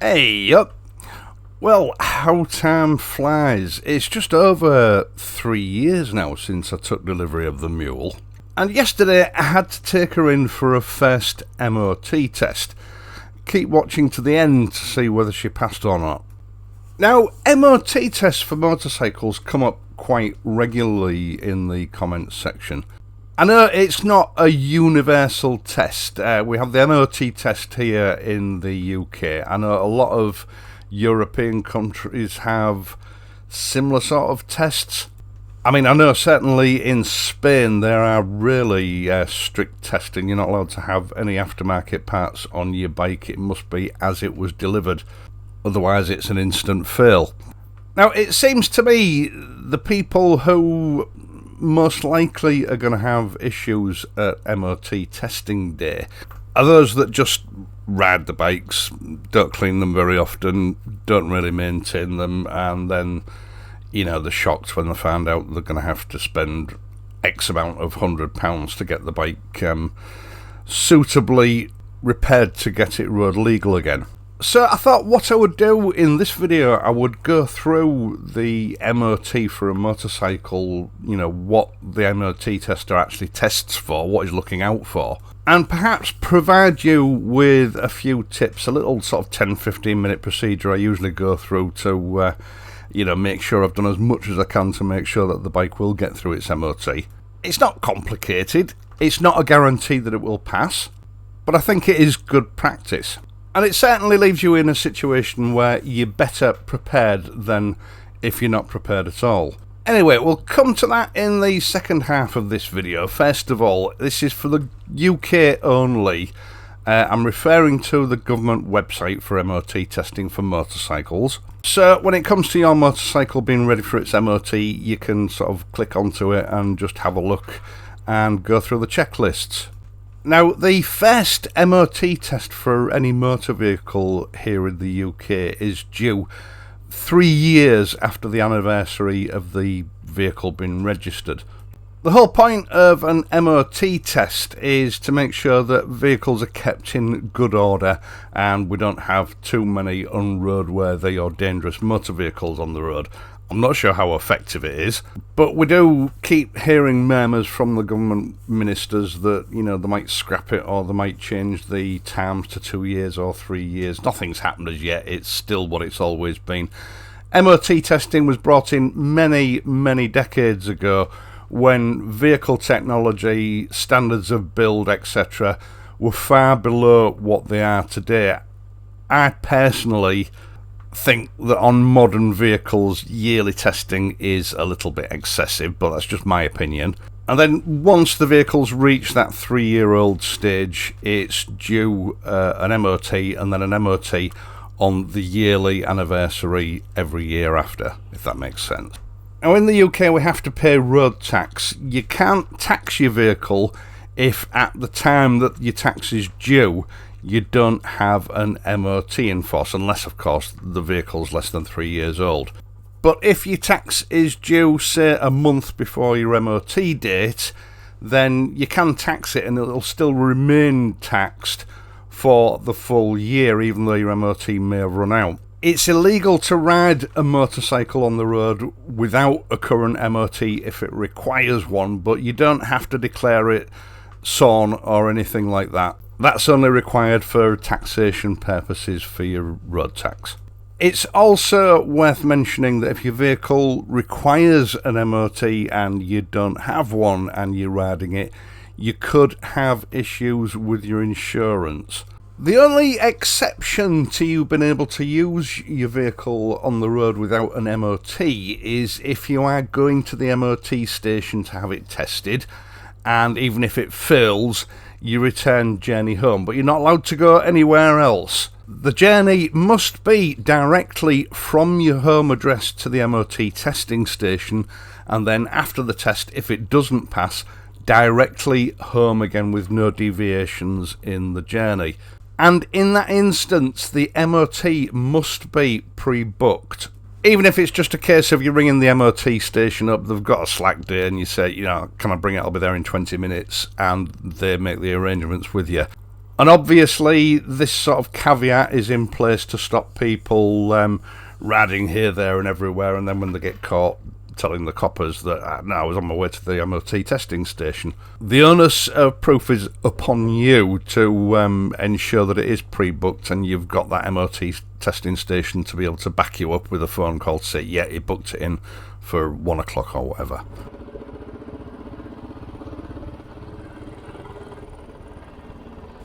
Hey, up. Well, how time flies. It's just over 3 years now since I took delivery of the Mule. And yesterday I had to take her in for a first MOT test. Keep watching to the end to see whether she passed or not. Now, MOT tests for motorcycles come up quite regularly in the comments section. I know it's not a universal test. We have the MOT test here in the UK. I know a lot of European countries have similar sort of tests. I mean, I know certainly in Spain there are really strict testing. You're not allowed to have any aftermarket parts on your bike. It must be as it was delivered. Otherwise it's an instant fail. Now, it seems to me the people who most likely are going to have issues at MOT testing day are those that just ride the bikes, don't clean them very often, don't really maintain them, and then, they're shocked when they find out they're going to have to spend X amount of £100 to get the bike suitably repaired to get it road legal again. So I thought what I would do in this video, I would go through the MOT for a motorcycle, what the MOT tester actually tests for, what he's looking out for, and perhaps provide you with a few tips, a little sort of 10-15 minute procedure I usually go through to, make sure I've done as much as I can to make sure that the bike will get through its MOT. It's not complicated, it's not a guarantee that it will pass, but I think it is good practice. And it certainly leaves you in a situation where you're better prepared than if you're not prepared at all. Anyway, we'll come to that in the second half of this video. First of all, this is for the UK only. I'm referring to the government website for MOT testing for motorcycles. So when it comes to your motorcycle being ready for its MOT, you can sort of click onto it and just have a look and go through the checklists. Now, the first MOT test for any motor vehicle here in the UK is due 3 years after the anniversary of the vehicle being registered. The whole point of an MOT test is to make sure that vehicles are kept in good order and we don't have too many unroadworthy or dangerous motor vehicles on the road. I'm not sure how effective it is, but we do keep hearing murmurs from the government ministers that, they might scrap it or they might change the terms to 2 years or 3 years. Nothing's happened as yet. It's still what it's always been. MOT testing was brought in many, many decades ago when vehicle technology, standards of build, etc. were far below what they are today. I personally think that on modern vehicles yearly testing is a little bit excessive, but that's just my opinion. And then once the vehicles reach that 3-year-old stage, it's due an MOT and then an MOT on the yearly anniversary every year after, if that makes sense. Now, in the UK we have to pay road tax. You can't tax your vehicle if at the time that your tax is due you don't have an MOT in force, unless of course the vehicle's less than 3 years old. But if your tax is due, say, a month before your MOT date, then you can tax it and it'll still remain taxed for the full year, even though your MOT may have run out. It's illegal to ride a motorcycle on the road without a current MOT if it requires one, but you don't have to declare it SORN or anything like that. That's only required for taxation purposes for your road tax. It's also worth mentioning that if your vehicle requires an MOT and you don't have one and you're riding it, you could have issues with your insurance. The only exception to you being able to use your vehicle on the road without an MOT is if you are going to the MOT station to have it tested, and even if it fails, you return journey home, but you're not allowed to go anywhere else. The journey must be directly from your home address to the MOT testing station, and then after the test, if it doesn't pass, directly home again with no deviations in the journey. And in that instance, the MOT must be pre-booked. Even if it's just a case of you ringing the MOT station up, they've got a slack day and you say, can I bring it? I'll be there in 20 minutes, and they make the arrangements with you. And obviously this sort of caveat is in place to stop people radding here, there and everywhere, and then when they get caught, telling the coppers that no, I was on my way to the MOT testing station. The onus of proof is upon you to ensure that it is pre-booked and you've got that MOT testing station to be able to back you up with a phone call to say, yeah, he booked it in for 1 o'clock or whatever.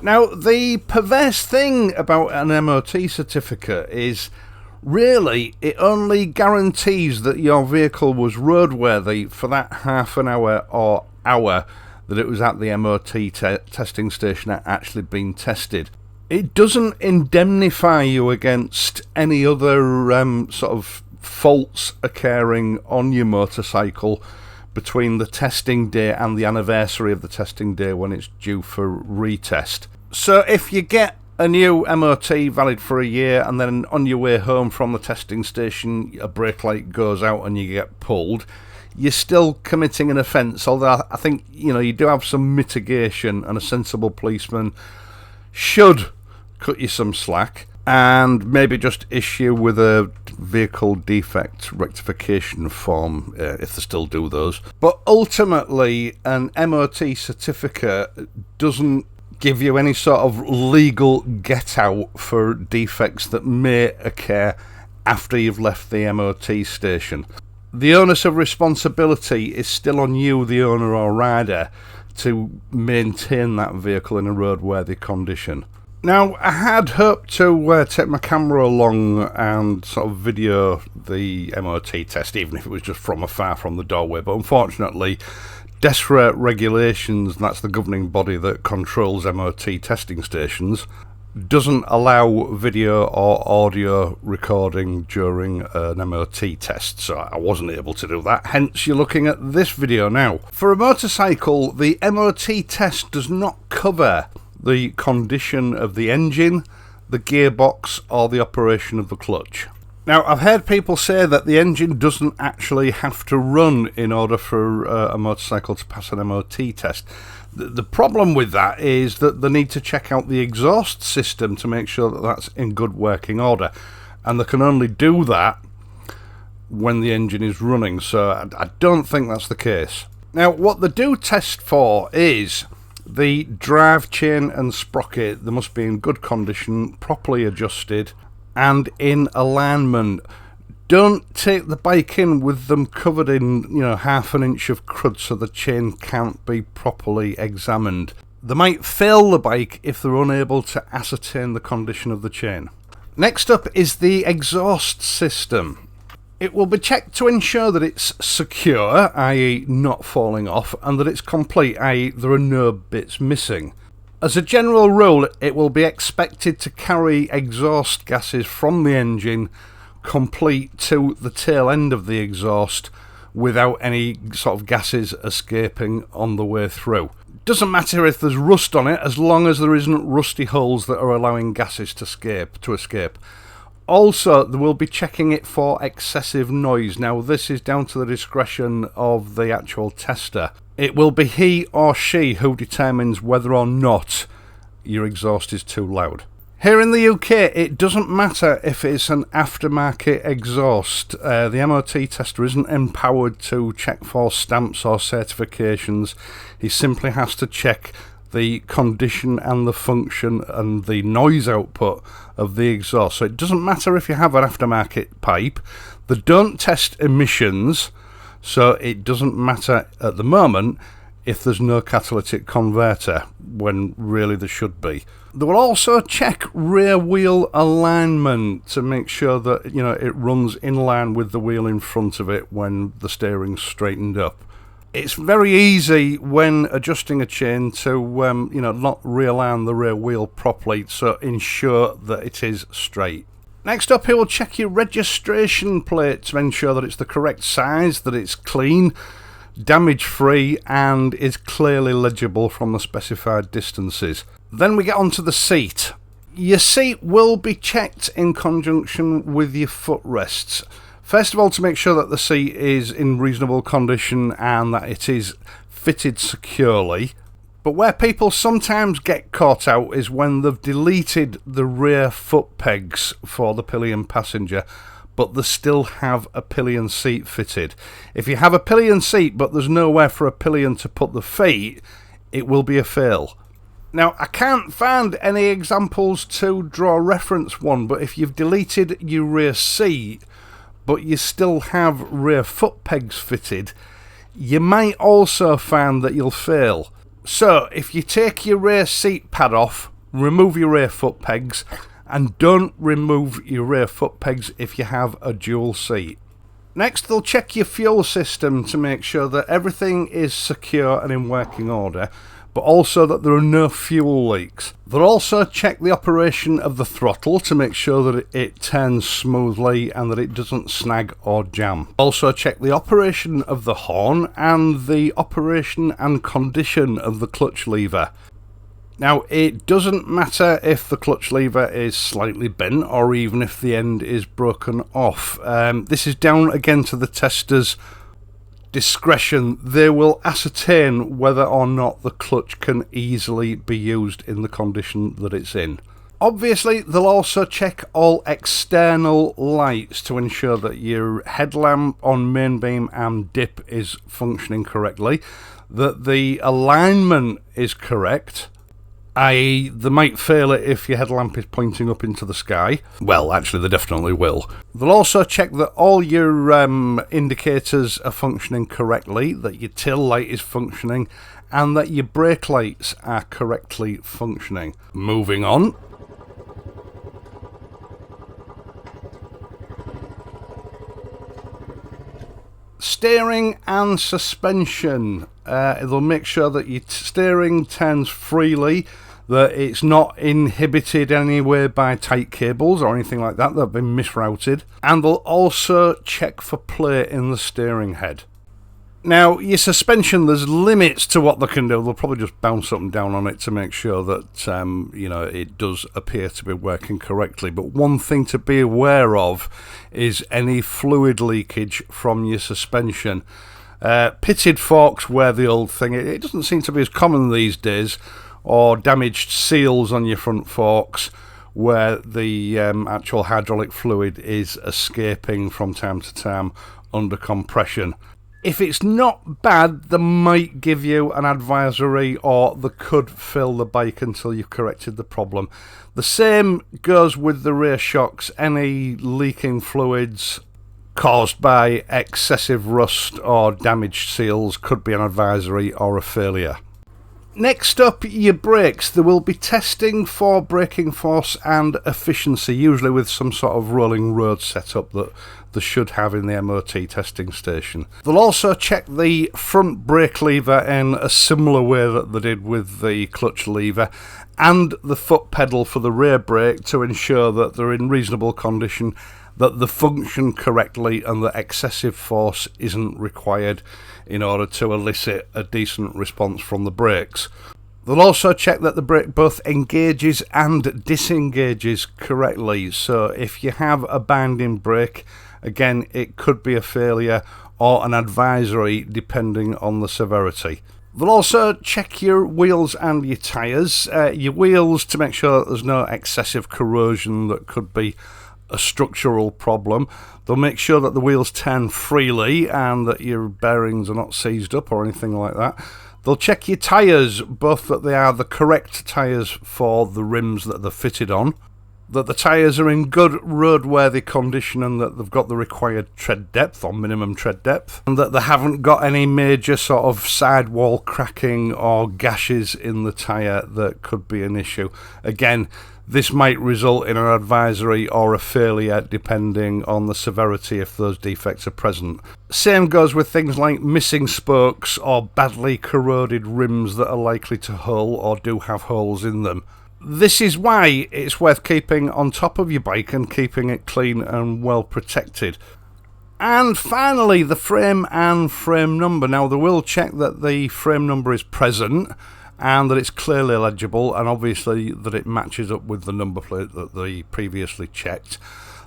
Now, the perverse thing about an MOT certificate is really it only guarantees that your vehicle was roadworthy for that half an hour or hour that it was at the MOT testing station at actually being tested. It doesn't indemnify you against any other sort of faults occurring on your motorcycle between the testing day and the anniversary of the testing day when it's due for retest. So if you get a new MOT valid for a year and then on your way home from the testing station a brake light goes out and you get pulled, you're still committing an offence, although I think you do have some mitigation, and a sensible policeman should cut you some slack and maybe just issue with a vehicle defect rectification form if they still do those. But ultimately an MOT certificate doesn't give you any sort of legal get out for defects that may occur after you've left the MOT station. The onus of responsibility is still on you, the owner or rider, to maintain that vehicle in a roadworthy condition. Now, I had hoped to take my camera along and sort of video the MOT test, even if it was just from afar from the doorway, but unfortunately DESRA regulations, and that's the governing body that controls MOT testing stations, doesn't allow video or audio recording during an MOT test, so I wasn't able to do that, hence you're looking at this video now. For a motorcycle, the MOT test does not cover the condition of the engine, the gearbox or the operation of the clutch. Now, I've heard people say that the engine doesn't actually have to run in order for a motorcycle to pass an MOT test. The problem with that is that they need to check out the exhaust system to make sure that that's in good working order, and they can only do that when the engine is running, so I don't think that's the case. Now, what they do test for is the drive chain and sprocket. They must be in good condition, properly adjusted and in alignment. Don't take the bike in with them covered in, half an inch of crud so the chain can't be properly examined. They might fail the bike if they're unable to ascertain the condition of the chain. Next up is the exhaust system. It will be checked to ensure that it's secure, i.e. not falling off, and that it's complete, i.e. there are no bits missing. As a general rule, it will be expected to carry exhaust gases from the engine complete to the tail end of the exhaust without any sort of gases escaping on the way through. Doesn't matter if there's rust on it, as long as there isn't rusty holes that are allowing gases to escape. Also, they will be checking it for excessive noise. Now, this is down to the discretion of the actual tester. It will be he or she who determines whether or not your exhaust is too loud. Here in the UK, it doesn't matter if it's an aftermarket exhaust. The MOT tester isn't empowered to check for stamps or certifications. He simply has to check the condition and the function and the noise output of the exhaust. So it doesn't matter if you have an aftermarket pipe. They don't test emissions, so it doesn't matter at the moment if there's no catalytic converter, when really there should be. They will also check rear wheel alignment to make sure that it runs in line with the wheel in front of it when the steering's straightened up. It's very easy when adjusting a chain to not realign the rear wheel properly, so ensure that it is straight. Next up, he will check your registration plate to ensure that it's the correct size, that it's clean, damage free and is clearly legible from the specified distances. Then we get onto the seat. Your seat will be checked in conjunction with your footrests. First of all, to make sure that the seat is in reasonable condition and that it is fitted securely. But where people sometimes get caught out is when they've deleted the rear foot pegs for the pillion passenger, but they still have a pillion seat fitted. If you have a pillion seat but there's nowhere for a pillion to put the feet, it will be a fail. Now, I can't find any examples to draw reference one, but if you've deleted your rear seat but you still have rear foot pegs fitted, you might also find that you'll fail. So if you take your rear seat pad off, remove your rear foot pegs, and don't remove your rear foot pegs if you have a dual seat. Next, they'll check your fuel system to make sure that everything is secure and in working order, but also that there are no fuel leaks. They'll also check the operation of the throttle to make sure that it turns smoothly and that it doesn't snag or jam. Also check the operation of the horn and the operation and condition of the clutch lever. Now, it doesn't matter if the clutch lever is slightly bent or even if the end is broken off. This is down again to the tester's discretion. They will ascertain whether or not the clutch can easily be used in the condition that it's in. Obviously, they'll also check all external lights to ensure that your headlamp on main beam and dip is functioning correctly, that the alignment is correct, i.e. they might fail it if your headlamp is pointing up into the sky. Well, actually they definitely will. They'll also check that all your indicators are functioning correctly, that your tail light is functioning, and that your brake lights are correctly functioning. Moving on. Steering and suspension. They'll make sure that your steering turns freely, that it's not inhibited anywhere by tight cables or anything like that have been misrouted. And they'll also check for play in the steering head. Now, your suspension, there's limits to what they can do. They'll probably just bounce up and down on it to make sure that, it does appear to be working correctly. But one thing to be aware of is any fluid leakage from your suspension. Pitted forks were the old thing. It doesn't seem to be as common these days. Or damaged seals on your front forks where the actual hydraulic fluid is escaping from time to time under compression. If it's not bad, they might give you an advisory, or they could fill the bike until you've corrected the problem. The same goes with the rear shocks. Any leaking fluids caused by excessive rust or damaged seals could be an advisory or a failure. Next up, your brakes. They will be testing for braking force and efficiency, usually with some sort of rolling road setup that they should have in the MOT testing station. They'll also check the front brake lever in a similar way that they did with the clutch lever, and the foot pedal for the rear brake to ensure that they're in reasonable condition, that they function correctly, and that excessive force isn't required in order to elicit a decent response from the brakes. They'll also check that the brake both engages and disengages correctly. So if you have a binding brake, again, it could be a failure or an advisory depending on the severity. They'll also check your wheels and your tyres. Your wheels to make sure that there's no excessive corrosion that could be a structural problem. They'll make sure that the wheels turn freely and that your bearings are not seized up or anything like that. They'll check your tyres, both that they are the correct tyres for the rims that they're fitted on, that the tyres are in good roadworthy condition and that they've got the required tread depth or minimum tread depth, and that they haven't got any major sort of sidewall cracking or gashes in the tyre that could be an issue. Again, this might result in an advisory or a failure depending on the severity if those defects are present. Same goes with things like missing spokes or badly corroded rims that are likely to hull or do have holes in them. This is why it's worth keeping on top of your bike and keeping it clean and well protected. And finally, the frame and frame number. Now, they will check that the frame number is present and that it's clearly legible, and obviously that it matches up with the number plate that they previously checked.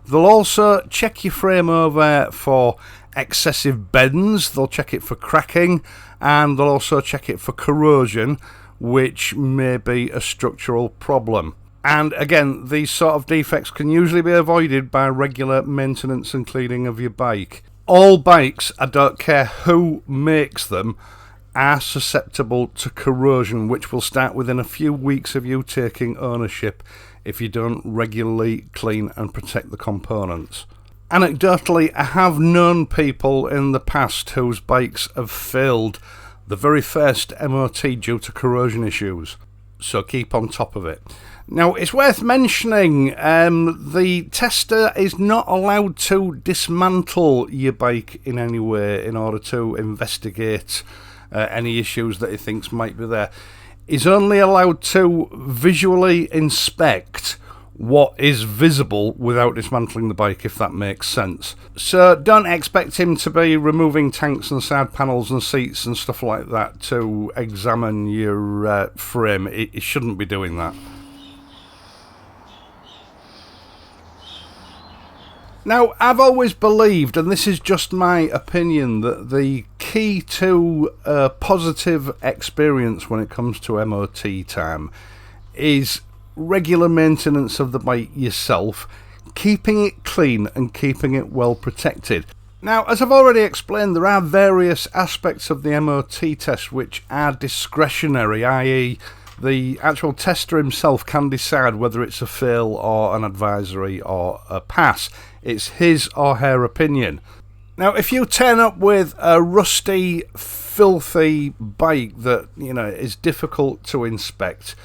They'll also check your frame over for excessive bends. They'll check it for cracking, and they'll also check it for corrosion, which may be a structural problem. And again, these sort of defects can usually be avoided by regular maintenance and cleaning of your bike. All bikes, I don't care who makes them, are susceptible to corrosion, which will start within a few weeks of you taking ownership if you don't regularly clean and protect the components. Anecdotally, I have known people in the past whose bikes have failed the very first MOT due to corrosion issues, so keep on top of it. Now, it's worth mentioning the tester is not allowed to dismantle your bike in any way in order to investigate any issues that he thinks might be there. He's only allowed to visually inspect what is visible without dismantling the bike, if that makes sense. So don't expect him to be removing tanks and side panels and seats and stuff like that to examine your frame. He shouldn't be doing that. Now, I've always believed, and this is just my opinion, that the key to a positive experience when it comes to MOT time is regular maintenance of the bike yourself, keeping it clean and keeping it well protected. Now, as I've already explained, there are various aspects of the MOT test which are discretionary, i.e. the actual tester himself can decide whether it's a fail or an advisory or a pass. It's his or her opinion. Now, if you turn up with a rusty, filthy bike that, is difficult to inspect,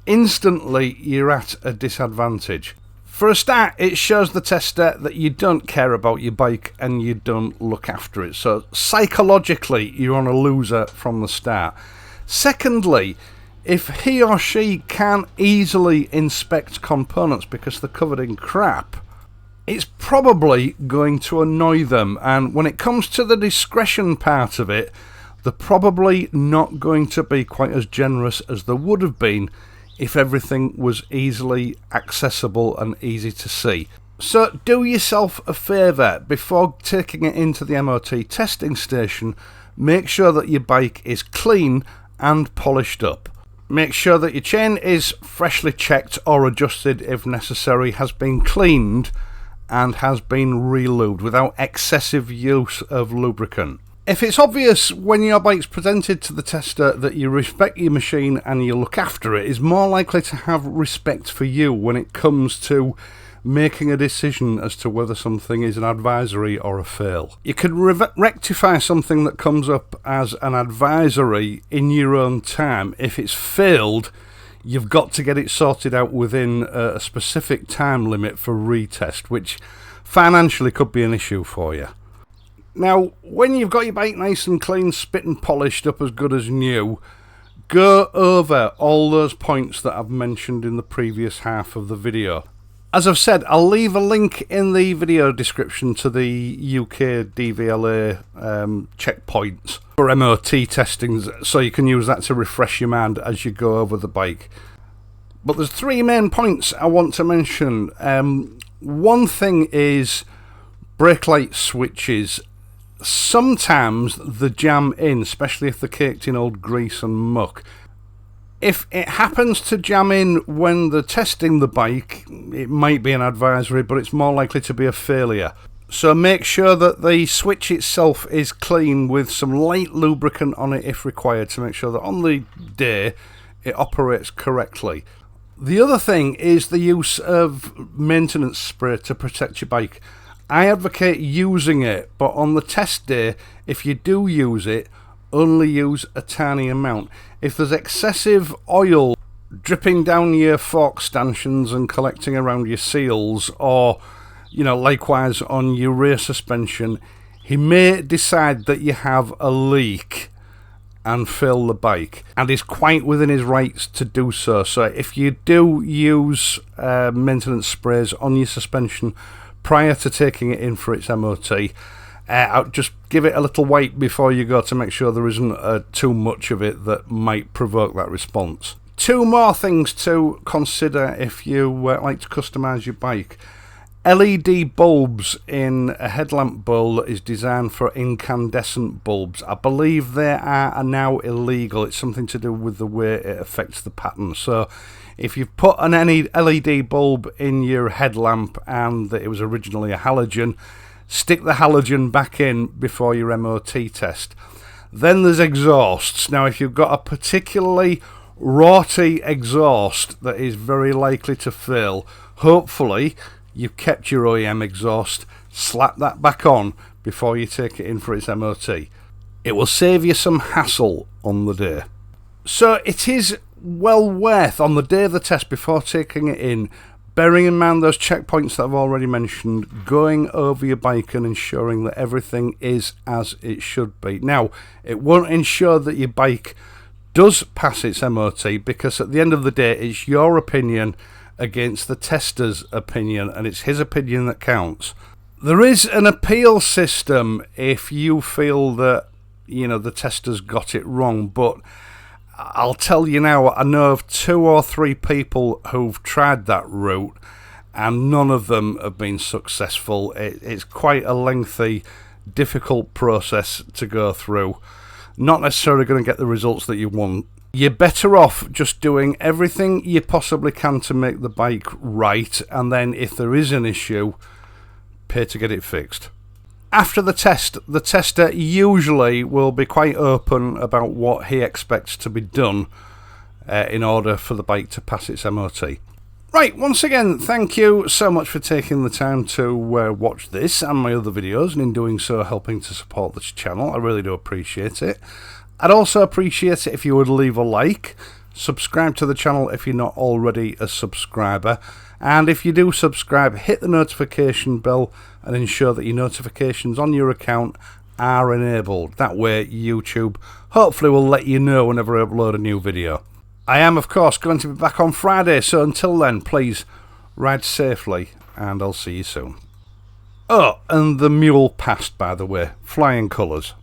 instantly you're at a disadvantage. For a start, it shows the tester that you don't care about your bike and you don't look after it. So psychologically, you're on a loser from the start. Secondly, if he or she can't easily inspect components because they're covered in crap, it's probably going to annoy them. And when it comes to the discretion part of it, they're probably not going to be quite as generous as they would have been if everything was easily accessible and easy to see. So do yourself a favour, before taking it into the MOT testing station, make sure that your bike is clean and polished up. Make sure that your chain is freshly checked or adjusted if necessary, has been cleaned and has been re-lubed without excessive use of lubricant. If it's obvious when your bike's presented to the tester that you respect your machine and you look after it, is more likely to have respect for you when it comes to making a decision as to whether something is an advisory or a fail. You can rectify something that comes up as an advisory in your own time. If it's failed, you've got to get it sorted out within a specific time limit for retest, which financially could be an issue for you. Now, when you've got your bike nice and clean, spit and polished up as good as new, go over all those points that I've mentioned in the previous half of the video. As I've said, I'll leave a link in the video description to the UK DVLA checkpoints for MOT testing, so you can use that to refresh your mind as you go over the bike. But there's three main points I want to mention. One thing is brake light switches. Sometimes they jam in, especially if they're caked in old grease and muck. If it happens to jam in when they're testing the bike, it might be an advisory, but it's more likely to be a failure. So make sure that the switch itself is clean with some light lubricant on it if required, to make sure that on the day it operates correctly. The other thing is the use of maintenance spray to protect your bike. I advocate using it, but on the test day, if you do use it, only use a tiny amount. If there's excessive oil dripping down your fork stanchions and collecting around your seals, or likewise on your rear suspension, he may decide that you have a leak and fill the bike, and is quite within his rights to do so. So if you do use maintenance sprays on your suspension prior to taking it in for its MOT, I'll just give it a little wait before you go to make sure there isn't too much of it that might provoke that response. Two more things to consider if you like to customise your bike. LED bulbs in a headlamp bowl that is designed for incandescent bulbs. I believe they are now illegal. It's something to do with the way it affects the pattern. So if you've put an LED bulb in your headlamp and it was originally a halogen, stick the halogen back in before your MOT test. Then there's exhausts. Now if you've got a particularly rorty exhaust that is very likely to fail, hopefully you've kept your OEM exhaust, slap that back on before you take it in for its MOT. It will save you some hassle on the day. So it is well worth, on the day of the test, before taking it in, bearing in mind those checkpoints that I've already mentioned, going over your bike and ensuring that everything is as it should be. Now, it won't ensure that your bike does pass its MOT, because at the end of the day it's your opinion against the tester's opinion, and it's his opinion that counts. There is an appeal system if you feel that, you know, the tester's got it wrong, but I'll tell you now, I know of 2 or 3 people who've tried that route and none of them have been successful. It's quite a lengthy, difficult process to go through. Not necessarily going to get the results that you want. You're better off just doing everything you possibly can to make the bike right, and then if there is an issue, pay to get it fixed. After the test, the tester usually will be quite open about what he expects to be done in order for the bike to pass its MOT. Right, once again, thank you so much for taking the time to watch this and my other videos, and in doing so helping to support this channel. I really do appreciate it. I'd also appreciate it if you would leave a like, subscribe to the channel if you're not already a subscriber, and if you do subscribe, hit the notification bell and ensure that your notifications on your account are enabled. That way YouTube hopefully will let you know whenever I upload a new video. I am of course going to be back on Friday, so until then please ride safely and I'll see you soon. Oh, and the Mule passed, by the way, flying colours.